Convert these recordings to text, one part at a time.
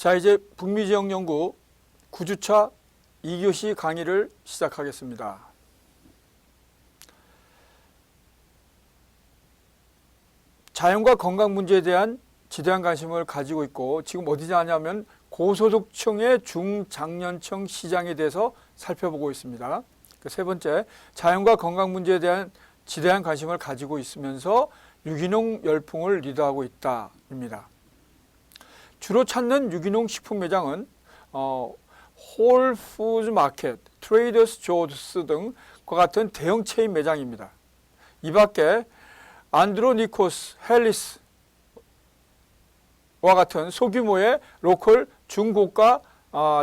자, 이제 북미지역연구 9주차 2교시 강의를 시작하겠습니다. 자연과 건강 문제에 대한 지대한 관심을 가지고 있고, 지금 어디지 하냐면 고소득층의 중장년층 시장에 대해서 살펴보고 있습니다. 세 번째, 자연과 건강 문제에 대한 지대한 관심을 가지고 있으면서 유기농 열풍을 리드하고 있다입니다. 주로 찾는 유기농 식품 매장은 홀푸드 마켓, 트레이더스 조스 등과 같은 대형 체인 매장입니다. 이 밖에 안드로니코스, 헬리스와 같은 소규모의 로컬 중고가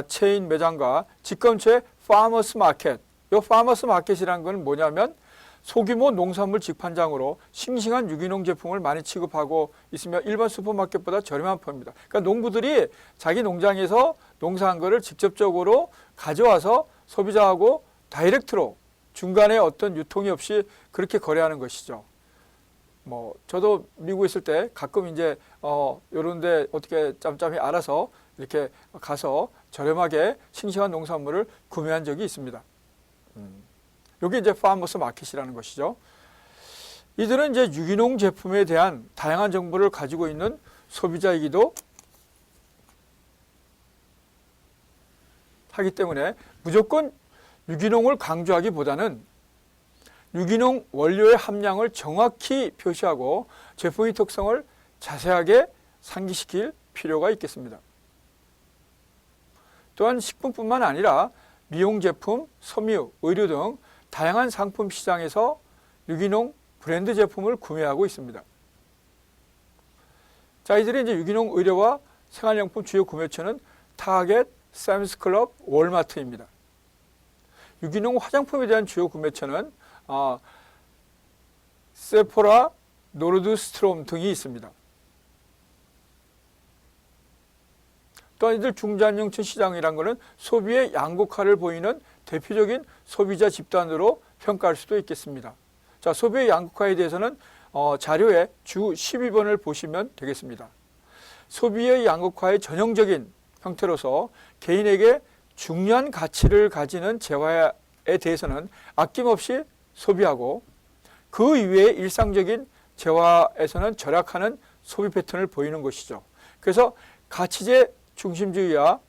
체인 매장과 집 근처의 파머스 마켓. 이 파머스 마켓이라는 건 뭐냐면 소규모 농산물 직판장으로 싱싱한 유기농 제품을 많이 취급하고 있으며 일반 슈퍼마켓보다 저렴한 편입니다. 그러니까 농부들이 자기 농장에서 농사한 거를 직접적으로 가져와서 소비자하고 다이렉트로 중간에 어떤 유통이 없이 그렇게 거래하는 것이죠. 저도 미국에 있을 때 가끔 이제 요런 데 어떻게 짬짬이 알아서 이렇게 가서 저렴하게 싱싱한 농산물을 구매한 적이 있습니다. 여기 이제 파머스 마켓이라는 것이죠. 이들은 이제 유기농 제품에 대한 다양한 정보를 가지고 있는 소비자이기도 하기 때문에 무조건 유기농을 강조하기보다는 유기농 원료의 함량을 정확히 표시하고 제품의 특성을 자세하게 상기시킬 필요가 있겠습니다. 또한 식품뿐만 아니라 미용 제품, 섬유, 의류 등 다양한 상품 시장에서 유기농 브랜드 제품을 구매하고 있습니다. 자, 이들의 이제 유기농 의료와 생활용품 주요 구매처는 타겟, 샘스클럽, 월마트입니다. 유기농 화장품에 대한 주요 구매처는 세포라, 노르드스트롬 등이 있습니다. 또한 이들 중장년층 시장이란 것은 소비의 양극화를 보이는 대표적인 소비자 집단으로 평가할 수도 있겠습니다. 자, 소비의 양극화에 대해서는 자료의 주 12번을 보시면 되겠습니다. 소비의 양극화의 전형적인 형태로서 개인에게 중요한 가치를 가지는 재화에 대해서는 아낌없이 소비하고 그 이외의 일상적인 재화에서는 절약하는 소비 패턴을 보이는 것이죠. 그래서 가치재 중심주의와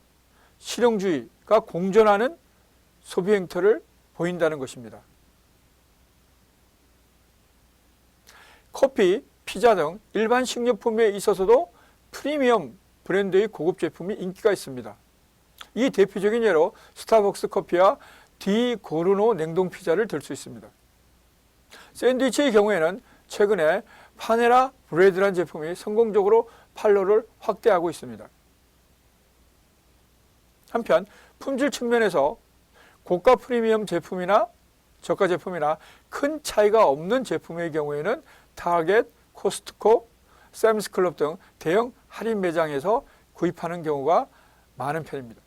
실용주의가 공존하는 소비 행태를 보인다는 것입니다. 커피, 피자 등 일반 식료품에 있어서도 프리미엄 브랜드의 고급 제품이 인기가 있습니다. 이 대표적인 예로 스타벅스 커피와 디 고르노 냉동 피자를 들 수 있습니다. 샌드위치의 경우에는 최근에 파네라 브레드라는 제품이 성공적으로 판로를 확대하고 있습니다. 한편 품질 측면에서 고가 프리미엄 제품이나 저가 제품이나 큰 차이가 없는 제품의 경우에는 타겟, 코스트코, 샘스클럽 등 대형 할인 매장에서 구입하는 경우가 많은 편입니다.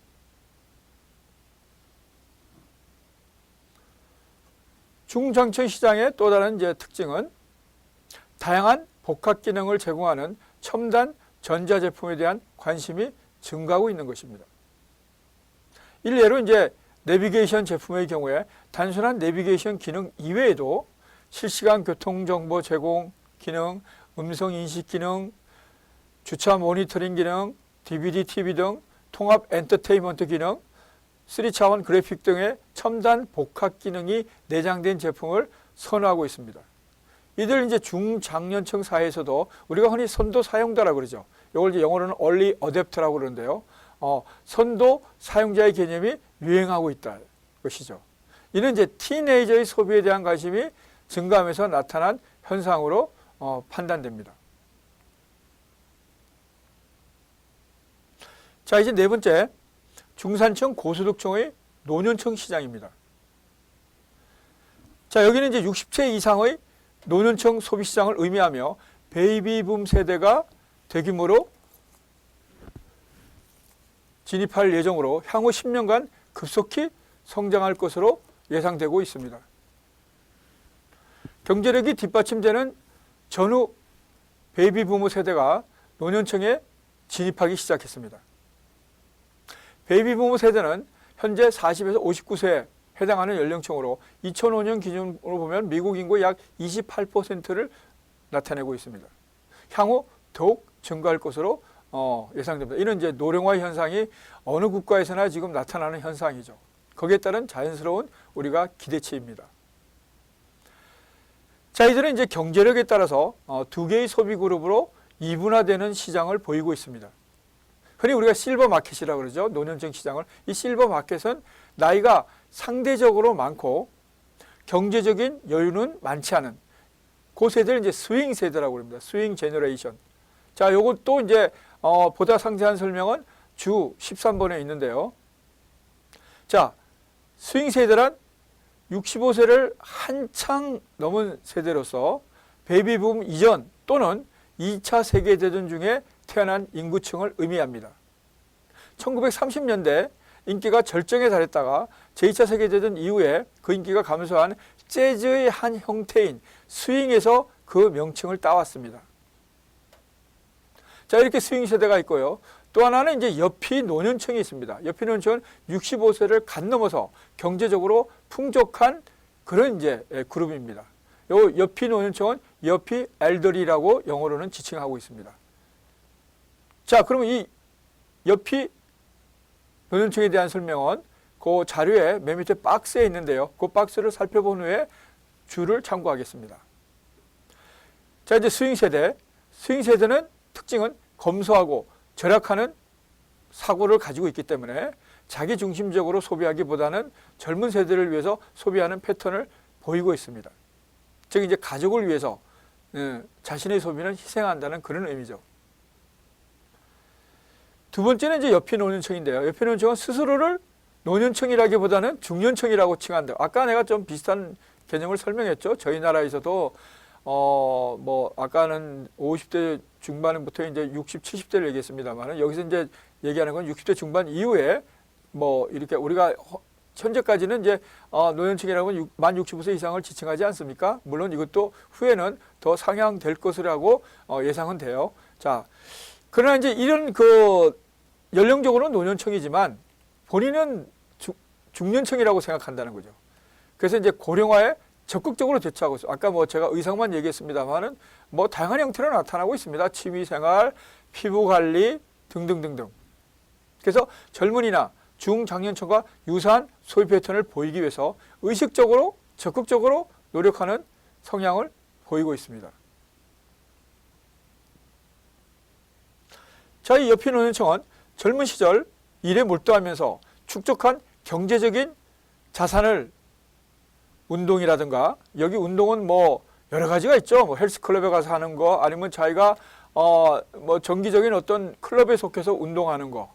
중장층 시장의 또 다른 특징은 다양한 복합 기능을 제공하는 첨단 전자제품에 대한 관심이 증가하고 있는 것입니다. 일례로 내비게이션 제품의 경우에 단순한 내비게이션 기능 이외에도 실시간 교통정보 제공 기능, 음성 인식 기능, 주차 모니터링 기능, DVD, TV 등 통합 엔터테인먼트 기능, 3차원 그래픽 등의 첨단 복합 기능이 내장된 제품을 선호하고 있습니다. 이들 중장년층 사이에서도 우리가 흔히 선도 사용자라고 그러죠. 이걸 영어로는 early adopter라고 그러는데요. 선도 사용자의 개념이 유행하고 있다는 것이죠. 이는 티네이저의 소비에 대한 관심이 증가하면서 나타난 현상으로 판단됩니다. 자, 이제 네 번째, 중산층 고소득층의 노년층 시장입니다. 자, 여기는 60세 이상의 노년층 소비 시장을 의미하며 베이비붐 세대가 대규모로 진입할 예정으로 향후 10년간 급속히 성장할 것으로 예상되고 있습니다. 경제력이 뒷받침되는 전후 베이비부모 세대가 노년층에 진입하기 시작했습니다. 베이비 부모 세대는 현재 40에서 59세에 해당하는 연령층으로 2005년 기준으로 보면 미국 인구의 약 28%를 나타내고 있습니다. 향후 더욱 증가할 것으로 예상됩니다. 이런 이제 노령화 현상이 어느 국가에서나 지금 나타나는 현상이죠. 거기에 따른 자연스러운 우리가 기대치입니다. 자, 이들은 이제 경제력에 따라서 두 개의 소비 그룹으로 이분화되는 시장을 보이고 있습니다. 흔히 우리가 실버 마켓이라고 그러죠. 노년층 시장을. 이 실버 마켓은 나이가 상대적으로 많고 경제적인 여유는 많지 않은 그 세대를 이제 스윙 세대라고 합니다. 스윙 제너레이션. 자, 요것도 이제 보다 상세한 설명은 주 13번에 있는데요. 자, 스윙 세대란 65세를 한창 넘은 세대로서 베이비붐 이전 또는 2차 세계대전 중에 태어난 인구층을 의미합니다. 1930년대 인기가 절정에 달했다가 제2차 세계대전 이후에 그 인기가 감소한 재즈의 한 형태인 스윙에서 그 명칭을 따왔습니다. 자, 이렇게 스윙 세대가 있고요. 또 하나는 이제 여피 노년층이 있습니다. 여피 노년층은 65세를 간 넘어서 경제적으로 풍족한 그런 이제 그룹입니다. 요 여피 노년층은 여피 엘더리라고 영어로는 지칭하고 있습니다. 자, 그러면 이 여피 노년층에 대한 설명은 그 자료에 맨 밑에 박스에 있는데요. 그 박스를 살펴본 후에 줄을 참고하겠습니다. 자, 이제 스윙 세대. 스윙 세대는 특징은 검소하고 절약하는 사고를 가지고 있기 때문에 자기 중심적으로 소비하기보다는 젊은 세대를 위해서 소비하는 패턴을 보이고 있습니다. 즉 이제 가족을 위해서 자신의 소비는 희생한다는 그런 의미죠. 두 번째는 이제 여피 노년층인데요. 여피 노년층은 스스로를 노년층이라기보다는 중년층이라고 칭한다. 아까 내가 좀 비슷한 개념을 설명했죠. 저희 나라에서도 아까는 50대 중반부터 이제 60, 70대를 얘기했습니다만 여기서 이제 얘기하는 건 60대 중반 이후에 이렇게 우리가 현재까지는 이제 노년층이라고 만 65세 이상을 지칭하지 않습니까? 물론 이것도 후에는 더 상향될 것이라고 예상은 돼요. 자, 그러나 이제 이런 연령적으로는 노년층이지만 본인은 중년층이라고 생각한다는 거죠. 그래서 이제 고령화에 적극적으로 대처하고 있어요. 아까 제가 의상만 얘기했습니다만은 다양한 형태로 나타나고 있습니다. 취미생활, 피부관리 등등등등. 그래서 젊은이나 중장년층과 유사한 소비 패턴을 보이기 위해서 의식적으로 적극적으로 노력하는 성향을 보이고 있습니다. 자, 이 여피 노년층은 젊은 시절 일에 몰두하면서 축적한 경제적인 자산을 운동이라든가 여기 운동은 여러 가지가 있죠. 헬스클럽에 가서 하는 거 아니면 자기가 정기적인 어떤 클럽에 속해서 운동하는 거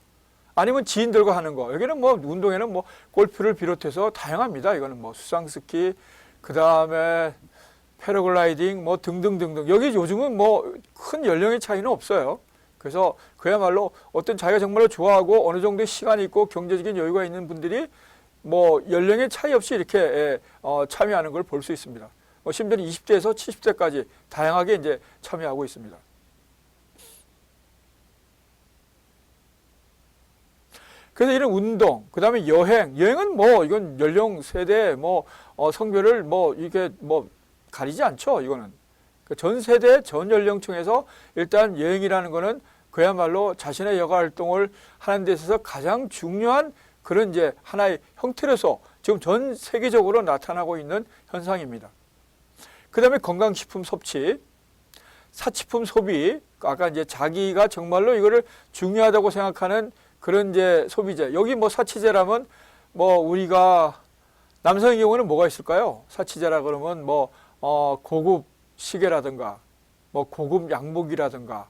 아니면 지인들과 하는 거. 여기는 운동에는 골프를 비롯해서 다양합니다. 이거는 수상스키, 그 다음에 패러글라이딩 등등등등. 여기 요즘은 큰 연령의 차이는 없어요. 그래서 그야말로 어떤 자기가 정말로 좋아하고 어느 정도의 시간이 있고 경제적인 여유가 있는 분들이 연령의 차이 없이 이렇게 참여하는 걸 볼 수 있습니다. 심지어는 20대에서 70대까지 다양하게 이제 참여하고 있습니다. 그래서 이런 운동, 그 다음에 여행은 이건 연령, 세대, 성별을 이게 가리지 않죠. 이거는. 전 세대, 전 연령층에서 일단 여행이라는 거는 그야말로 자신의 여가 활동을 하는 데 있어서 가장 중요한 그런 이제 하나의 형태로서 지금 전 세계적으로 나타나고 있는 현상입니다. 그 다음에 건강식품 섭취, 사치품 소비, 아까 이제 자기가 정말로 이거를 중요하다고 생각하는 그런 이제 소비재. 여기 사치제라면 우리가 남성의 경우는 뭐가 있을까요? 사치제라 그러면 고급 시계라든가 고급 양복이라든가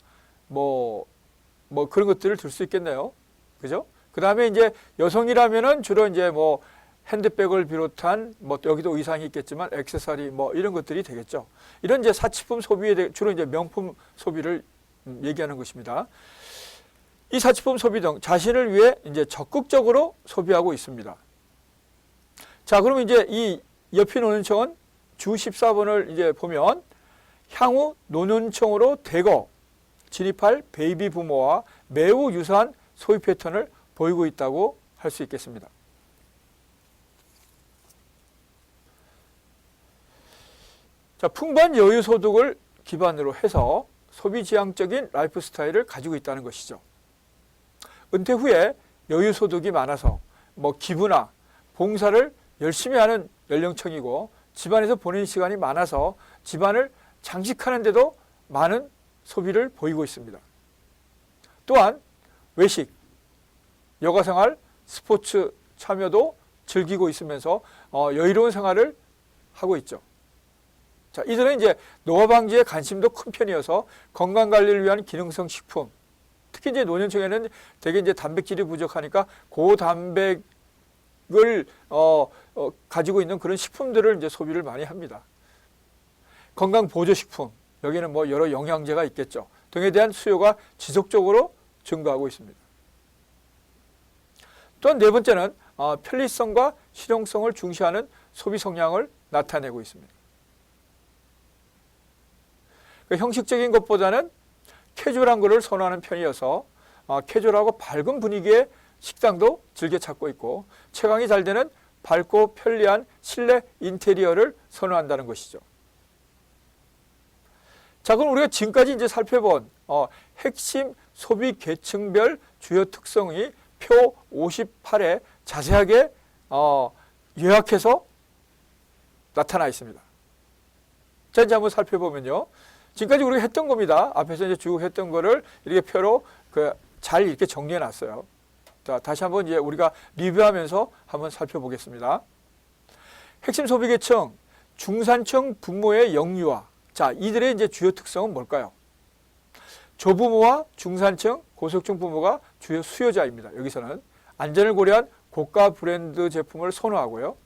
그런 것들을 들 수 있겠네요. 그죠? 그 다음에 이제 여성이라면은 주로 이제 핸드백을 비롯한 여기도 의상이 있겠지만 액세서리 이런 것들이 되겠죠. 이런 이제 사치품 소비에 주로 이제 명품 소비를 얘기하는 것입니다. 이 사치품 소비 등 자신을 위해 이제 적극적으로 소비하고 있습니다. 자, 그러면 이제 이 여피 노년층은 주 14번을 이제 보면 향후 노년층으로 대거 진입할 베이비 부모와 매우 유사한 소비 패턴을 보이고 있다고 할 수 있겠습니다. 자, 풍부한 여유 소득을 기반으로 해서 소비지향적인 라이프 스타일을 가지고 있다는 것이죠. 은퇴 후에 여유 소득이 많아서 기부나 봉사를 열심히 하는 연령층이고, 집안에서 보내는 시간이 많아서 집안을 장식하는 데도 많은 소비를 보이고 있습니다. 또한 외식, 여가생활, 스포츠 참여도 즐기고 있으면서 여유로운 생활을 하고 있죠. 자, 이들은 이제 노화 방지에 관심도 큰 편이어서 건강 관리를 위한 기능성 식품, 특히 이제 노년층에는 되게 이제 단백질이 부족하니까 고단백을 가지고 있는 그런 식품들을 이제 소비를 많이 합니다. 건강 보조 식품, 여기는 여러 영양제가 있겠죠. 등에 대한 수요가 지속적으로 증가하고 있습니다. 또한 네 번째는 편리성과 실용성을 중시하는 소비 성향을 나타내고 있습니다. 형식적인 것보다는 캐주얼한 것을 선호하는 편이어서 캐주얼하고 밝은 분위기의 식당도 즐겨 찾고 있고, 채광이 잘 되는 밝고 편리한 실내 인테리어를 선호한다는 것이죠. 자, 그럼 우리가 지금까지 이제 살펴본 핵심 소비 계층별 주요 특성이 표 58에 자세하게 요약해서 나타나 있습니다. 자, 이제 한번 살펴보면요. 지금까지 우리가 했던 겁니다. 앞에서 이제 쭉 했던 거를 이렇게 표로 잘 이렇게 정리해 놨어요. 자, 다시 한번 이제 우리가 리뷰하면서 한번 살펴보겠습니다. 핵심 소비 계층, 중산층 부모의 영유아. 자, 이들의 이제 주요 특성은 뭘까요? 조부모와 중산층, 고소득층 부모가 주요 수요자입니다. 여기서는 안전을 고려한 고가 브랜드 제품을 선호하고요.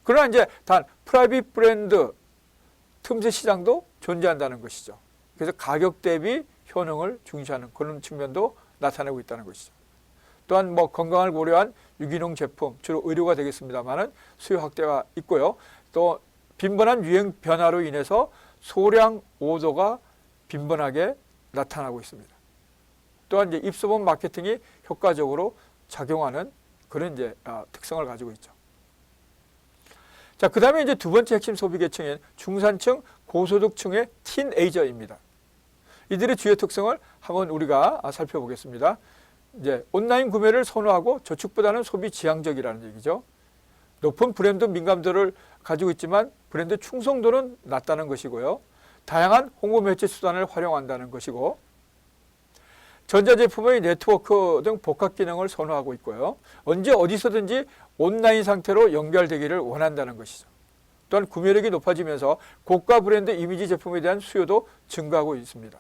그러나 이제 단 프라이빗 브랜드 틈새 시장도 존재한다는 것이죠. 그래서 가격 대비 효능을 중시하는 그런 측면도 나타내고 있다는 것이죠. 또한 건강을 고려한 유기농 제품, 주로 의료가 되겠습니다만은 수요 확대가 있고요. 또 빈번한 유행 변화로 인해서 소량 오더가 빈번하게 나타나고 있습니다. 또한 이제 입소문 마케팅이 효과적으로 작용하는 그런 이제 특성을 가지고 있죠. 자, 그 다음에 이제 두 번째 핵심 소비 계층인 중산층 고소득층의 틴에이저입니다. 이들의 주요 특성을 한번 우리가 살펴보겠습니다. 이제 온라인 구매를 선호하고 저축보다는 소비 지향적이라는 얘기죠. 높은 브랜드 민감도를 가지고 있지만 브랜드 충성도는 낮다는 것이고요. 다양한 홍보 매체 수단을 활용한다는 것이고, 전자제품의 네트워크 등 복합 기능을 선호하고 있고요. 언제 어디서든지 온라인 상태로 연결되기를 원한다는 것이죠. 또한 구매력이 높아지면서 고가 브랜드 이미지 제품에 대한 수요도 증가하고 있습니다.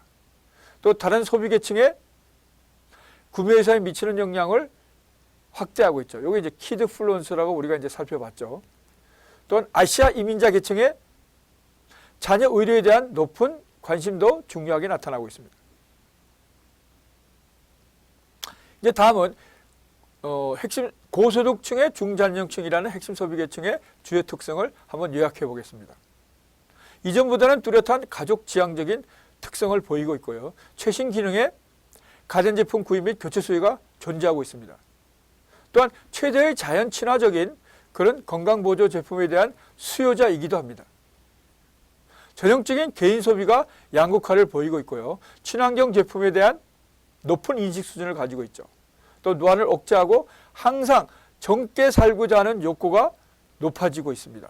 또 다른 소비 계층의 구매 의사에 미치는 영향을 확대하고 있죠. 이게 이제 키드 플루언스라고 우리가 이제 살펴봤죠. 또한 아시아 이민자 계층의 자녀 의료에 대한 높은 관심도 중요하게 나타나고 있습니다. 이제 다음은 핵심 고소득층의 중장년층이라는 핵심 소비 계층의 주요 특성을 한번 요약해 보겠습니다. 이전보다는 뚜렷한 가족 지향적인 특성을 보이고 있고요. 최신 기능의 가전제품 구입 및 교체 수요가 존재하고 있습니다. 또한 최대의 자연 친화적인 그런 건강보조 제품에 대한 수요자이기도 합니다. 전형적인 개인 소비가 양극화를 보이고 있고요. 친환경 제품에 대한 높은 인식 수준을 가지고 있죠. 또 노안을 억제하고 항상 젊게 살고자 하는 욕구가 높아지고 있습니다.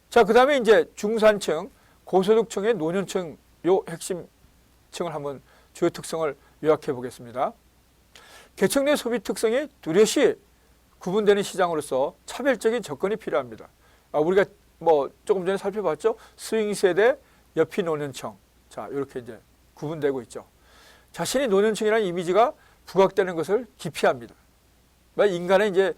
자, 그 다음에 이제 중산층, 고소득층의 노년층 요 핵심층을 한번 주요 특성을 요약해 보겠습니다. 계층 내 소비 특성이 뚜렷이 구분되는 시장으로서 차별적인 접근이 필요합니다. 우리가 조금 전에 살펴봤죠. 스윙 세대, 옆이 노년층. 자, 이렇게 이제 구분되고 있죠. 자신이 노년층이라는 이미지가 부각되는 것을 기피합니다. 인간의 이제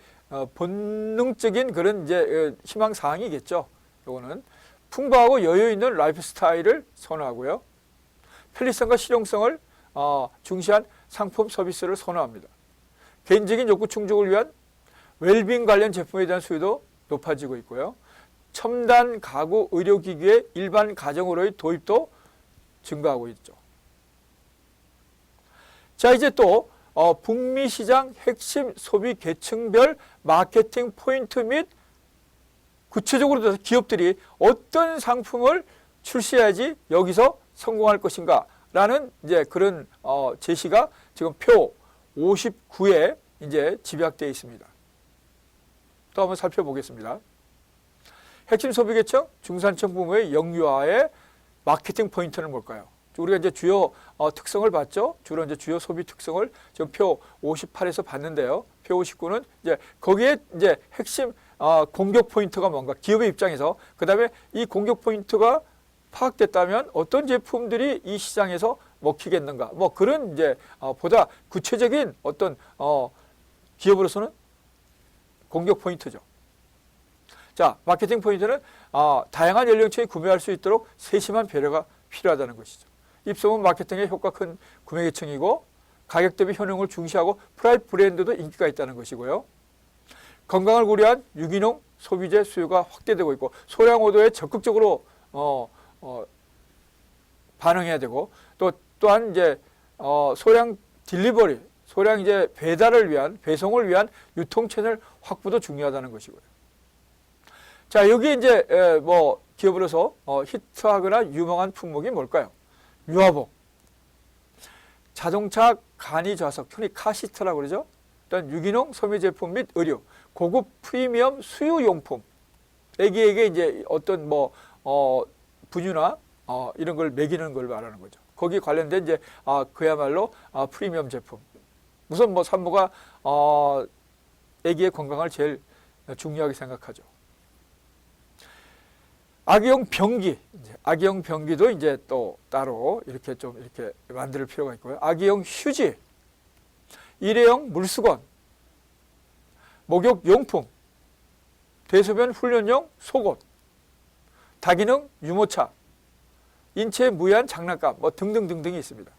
본능적인 그런 이제 희망 사항이겠죠. 요거는 풍부하고 여유 있는 라이프 스타일을 선호하고요. 편리성과 실용성을 중시한 상품 서비스를 선호합니다. 개인적인 욕구 충족을 위한 웰빙 관련 제품에 대한 수요도 높아지고 있고요. 첨단 가구 의료기기의 일반 가정으로의 도입도 증가하고 있죠. 자, 이제 또 북미 시장 핵심 소비 계층별 마케팅 포인트 및 구체적으로 기업들이 어떤 상품을 출시해야지 여기서 성공할 것인가 라는 이제 그런 제시가 지금 표 59에 이제 집약되어 있습니다. 또 한번 살펴보겠습니다. 핵심 소비계층 중산층 부모의 영유아의 마케팅 포인트는 뭘까요? 우리가 이제 주요 특성을 봤죠. 주로 이제 주요 소비 특성을 지금 표 58에서 봤는데요. 표 59는 이제 거기에 이제 핵심 공격 포인트가 뭔가 기업의 입장에서 그다음에 이 공격 포인트가 파악됐다면 어떤 제품들이 이 시장에서 먹히겠는가? 뭐 그런 이제 보다 구체적인 어떤 기업으로서는 공격 포인트죠. 자, 마케팅 포인트는 다양한 연령층이 구매할 수 있도록 세심한 배려가 필요하다는 것이죠. 입소문 마케팅에 효과 큰 구매 계층이고 가격 대비 효능을 중시하고 프라이빗 브랜드도 인기가 있다는 것이고요. 건강을 고려한 유기농 소비재 수요가 확대되고 있고 소량 오더에 적극적으로 반응해야 되고 또한 이제 소량 딜리버리, 소량 이제 배달을 위한 배송을 위한 유통 채널 확보도 중요하다는 것이고요. 자, 여기 이제 뭐 기업으로서 히트하거나 유망한 품목이 뭘까요? 유아복, 자동차 간이 좌석, 흔히 카시트라고 그러죠. 또한 유기농 소매 제품 및 의류, 고급 프리미엄 수유 용품. 애기에게 이제 어떤 뭐 분유나 이런 걸 먹이는 걸 말하는 거죠. 거기 관련된 이제 그야말로 프리미엄 제품. 우선 뭐 산모가 애기의 건강을 제일 중요하게 생각하죠. 아기용 변기, 아기용 변기도 이제 또 따로 이렇게 좀 이렇게 만들 필요가 있고요. 아기용 휴지, 일회용 물수건, 목욕 용품, 대소변 훈련용 속옷, 다기능 유모차, 인체에 무해한 장난감, 뭐 등등등등이 있습니다.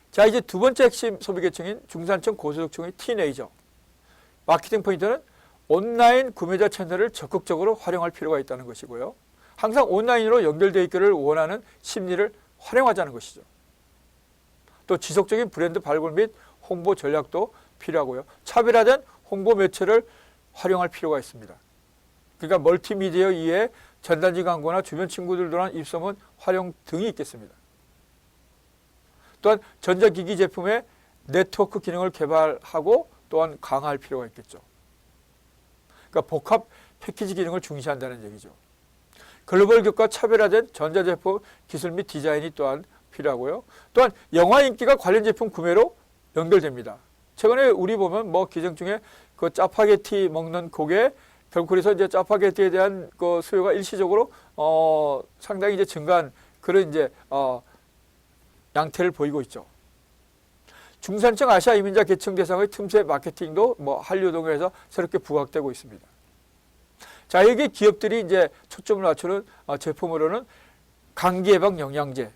자, 이제 두 번째 핵심 소비계층인 중산층 고소득층의 티네이저. 마케팅 포인트는 온라인 구매자 채널을 적극적으로 활용할 필요가 있다는 것이고요. 항상 온라인으로 연결되어 있기를 원하는 심리를 활용하자는 것이죠. 또 지속적인 브랜드 발굴 및 홍보 전략도 필요하고요. 차별화된 홍보 매체를 활용할 필요가 있습니다. 그러니까 멀티미디어 이외에 전단지 광고나 주변 친구들도 한 입소문 활용 등이 있겠습니다. 또한 전자기기 제품의 네트워크 기능을 개발하고 또한 강화할 필요가 있겠죠. 그러니까 복합 패키지 기능을 중시한다는 얘기죠. 글로벌 기업과 차별화된 전자제품 기술 및 디자인이 또한 필요하고요. 또한 영화 인기가 관련 제품 구매로 연결됩니다. 최근에 우리 보면 뭐 기생충에 그 짜파게티 먹는 고개 결국 그래서 이제 짜파게티에 대한 그 수요가 일시적으로 상당히 이제 증가한 그런 이제 양태를 보이고 있죠. 중산층 아시아 이민자 계층 대상의 틈새 마케팅도 뭐 한류 동해에서 새롭게 부각되고 있습니다. 자, 여기 기업들이 이제 초점을 맞추는 제품으로는 감기 예방 영양제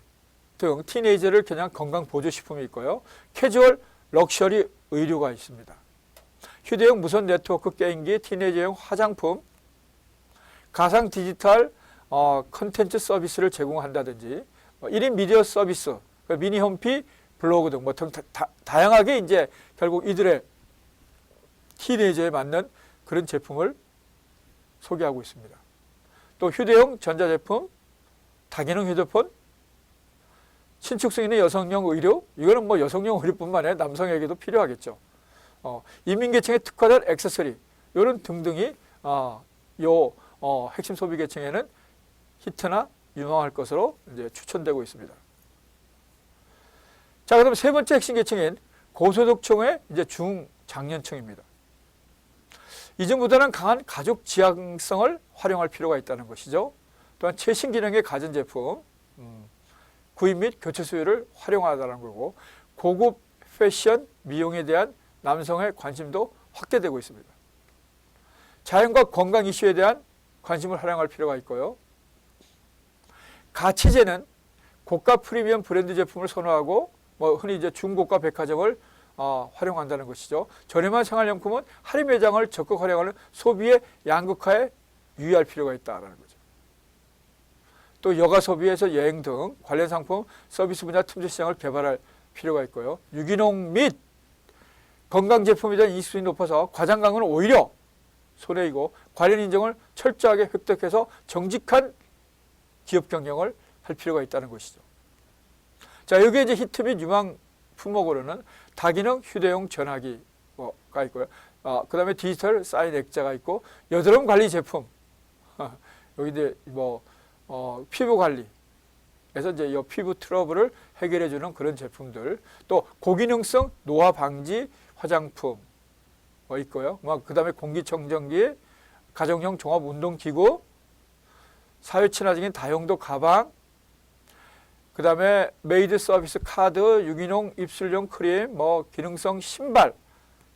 등 티네이저를 겨냥한 건강 보조식품이 있고요. 캐주얼 럭셔리 의류가 있습니다. 휴대용 무선 네트워크 게임기, 티네이저용 화장품, 가상 디지털 컨텐츠 서비스를 제공한다든지 1인 미디어 서비스, 미니 홈피, 블로그 등 뭐 다양하게 이제 결국 이들의 티네이저에 맞는 그런 제품을 소개하고 있습니다. 또 휴대용 전자제품, 다기능 휴대폰, 신축성 있는 여성용 의류, 이거는 뭐 여성용 의류뿐만 아니라 남성에게도 필요하겠죠. 인민계층에 특화된 액세서리, 이런 등등이 핵심 소비계층에는 히트나 유망할 것으로 이제 추천되고 있습니다. 자, 그럼 세 번째 핵심 계층인 고소득층의 이제 중장년층입니다. 이전보다는 강한 가족 지향성을 활용할 필요가 있다는 것이죠. 또한 최신 기능의 가전제품, 구입 및 교체 수요를 활용하다는 거고, 고급 패션, 미용에 대한 남성의 관심도 확대되고 있습니다. 자연과 건강 이슈에 대한 관심을 활용할 필요가 있고요. 가치제는 고가 프리미엄 브랜드 제품을 선호하고 뭐 흔히 이제 중고가 백화점을 활용한다는 것이죠. 저렴한 생활용품은 할인 매장을 적극 활용하는 소비의 양극화에 유의할 필요가 있다는 거죠. 또 여가 소비에서 여행 등 관련 상품 서비스 분야 틈새 시장을 개발할 필요가 있고요. 유기농 및 건강 제품에 대한 인식이 높아서 과장광은 오히려 손해이고 관련 인정을 철저하게 획득해서 정직한 기업 경영을 할 필요가 있다는 것이죠. 자, 여기에 이제 히트 및 유망 품목으로는 다기능 휴대용 전화기가 있고요. 그 다음에 디지털 사인 액자가 있고 여드름 관리 제품. 여기 이제 피부 관리에서 이제 이 피부 트러블을 해결해주는 그런 제품들. 또 고기능성 노화 방지 화장품 있고요. 그 다음에 공기청정기, 가정용 종합 운동기구, 사회 친화적인 다용도 가방, 그 다음에 메이드 서비스 카드, 유기농 입술용 크림, 기능성 신발,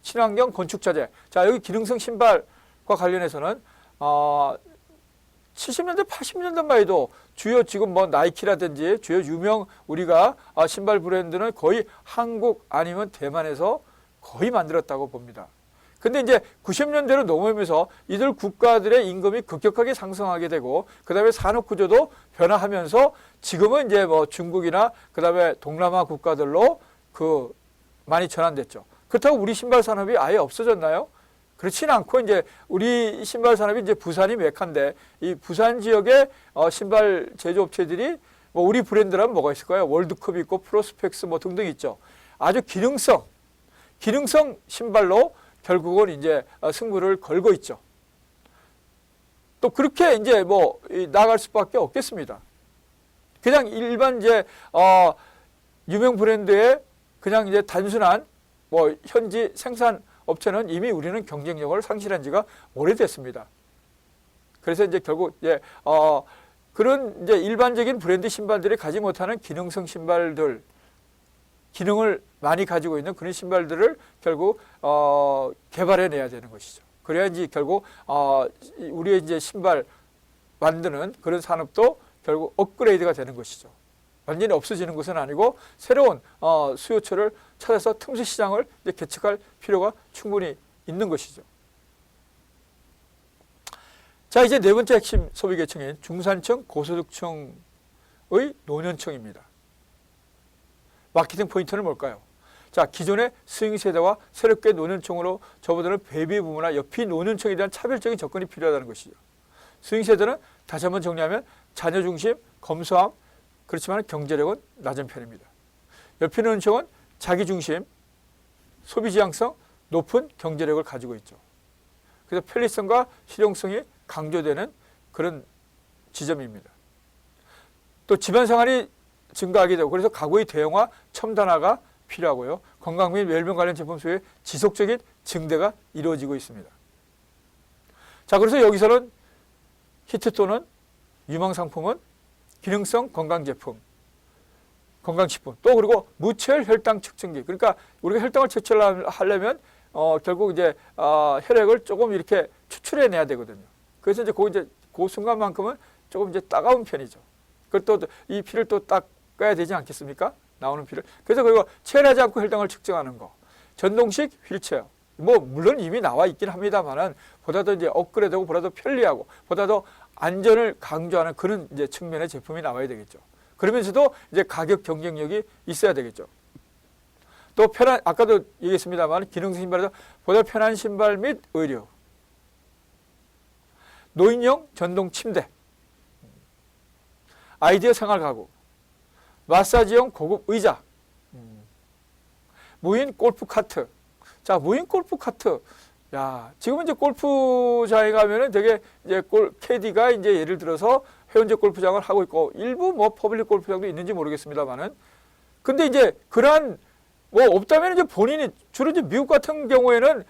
친환경 건축자재. 자, 여기 기능성 신발과 관련해서는 70년대, 80년대만 해도 주요 지금 나이키라든지 주요 유명 우리가 신발 브랜드는 거의 한국 아니면 대만에서 거의 만들었다고 봅니다. 근데 이제 90년대로 넘어오면서 이들 국가들의 임금이 급격하게 상승하게 되고 그 다음에 산업 구조도 변화하면서 지금은 이제 중국이나 그 다음에 동남아 국가들로 많이 전환됐죠. 그렇다고 우리 신발 산업이 아예 없어졌나요? 그렇지는 않고 이제 우리 신발 산업이 이제 부산이 메카인데 이 부산 지역의 신발 제조업체들이 우리 브랜드라면 뭐가 있을까요? 월드컵 있고 프로스펙스 등등 있죠. 아주 기능성 신발로 결국은 이제 승부를 걸고 있죠. 또 그렇게 이제 나갈 수밖에 없겠습니다. 그냥 일반 이제 유명 브랜드의 그냥 이제 단순한 현지 생산 업체는 이미 우리는 경쟁력을 상실한 지가 오래됐습니다. 그래서 이제 결국 이제 그런 이제 일반적인 브랜드 신발들이 가지 못하는 기능성 신발들, 기능을 많이 가지고 있는 그런 신발들을 결국 개발해내야 되는 것이죠. 그래야지 결국 우리의 이제 신발 만드는 그런 산업도 결국 업그레이드가 되는 것이죠. 완전히 없어지는 것은 아니고 새로운 수요처를 찾아서 틈새 시장을 이제 개척할 필요가 충분히 있는 것이죠. 자, 이제 네 번째 핵심 소비 계층인 중산층, 고소득층의 노년층입니다. 마케팅 포인트는 뭘까요? 자, 기존의 스윙 세대와 새롭게 노년층으로 접어드는 베이비 부모나 옆이 노년층에 대한 차별적인 접근이 필요하다는 것이죠. 스윙 세대는 다시 한번 정리하면 자녀 중심, 검소함, 그렇지만 경제력은 낮은 편입니다. 옆이 노년층은 자기 중심, 소비 지향성, 높은 경제력을 가지고 있죠. 그래서 편리성과 실용성이 강조되는 그런 지점입니다. 또 집안 생활이 증가하게 되고 그래서 가구의 대형화, 첨단화가 필요하고요. 건강 및 웰빙 관련 제품 수요의 지속적인 증대가 이루어지고 있습니다. 자, 그래서 여기서는 히트 또는 유망 상품은 기능성 건강 제품, 건강식품, 또 그리고 무채혈 혈당 측정기. 그러니까 우리가 혈당을 측정하려면 결국 이제 혈액을 조금 이렇게 추출해내야 되거든요. 그래서 이제 그 순간만큼은 조금 이제 따가운 편이죠. 그리고 또 이 피를 또 닦아야 되지 않겠습니까? 나오는 피를. 그래서 그리고 체열하지 않고 혈당을 측정하는 거. 전동식 휠체어. 물론 이미 나와 있긴 합니다만은 보다 더 이제 업그레이드하고 보다 더 편리하고 보다 더 안전을 강조하는 그런 이제 측면의 제품이 나와야 되겠죠. 그러면서도 이제 가격 경쟁력이 있어야 되겠죠. 또 편한, 아까도 얘기했습니다만 기능성 신발에서 보다 편한 신발 및 의류. 노인용 전동 침대. 아이디어 생활 가구. 마사지용 고급 의자. 무인 골프 카트. 자, 무인 골프 카트. 야, 지금은 이제 골프장에 가면은 되게 이제 캐디가 이제 예를 들어서 회원제 골프장을 하고 있고 일부 퍼블릭 골프장도 있는지 모르겠습니다만은 근데 이제 그러한 없다면 이제 본인이 주로 이제 미국 같은 경우에는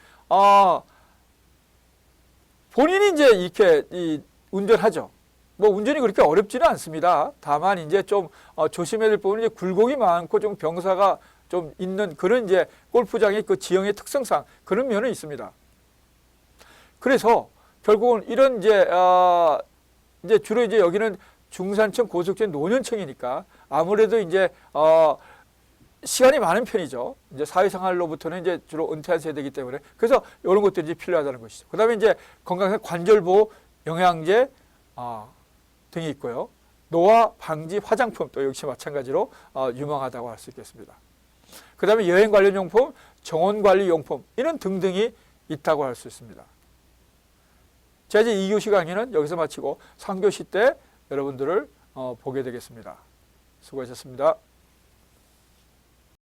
본인이 이제 이렇게 운전하죠. 운전이 그렇게 어렵지는 않습니다. 다만 이제 좀 조심해야 될 부분은 이제 굴곡이 많고 좀 경사가 좀 있는 그런 이제 골프장의 그 지형의 특성상 그런 면은 있습니다. 그래서 결국은 이런 이제 주로 이제 여기는 중산층, 고소득층, 노년층이니까 아무래도 이제 시간이 많은 편이죠. 이제 사회생활로부터는 이제 주로 은퇴한 세대이기 때문에 그래서 이런 것들이 이제 필요하다는 것이죠. 그다음에 이제 건강상 관절보호, 영양제 등이 있고요. 노화 방지 화장품 또 역시 마찬가지로 유망하다고 할 수 있겠습니다. 그 다음에 여행 관련 용품, 정원 관리 용품 이런 등등이 있다고 할 수 있습니다. 자, 이제 2교시 강의는 여기서 마치고 3교시 때 여러분들을 보게 되겠습니다. 수고하셨습니다.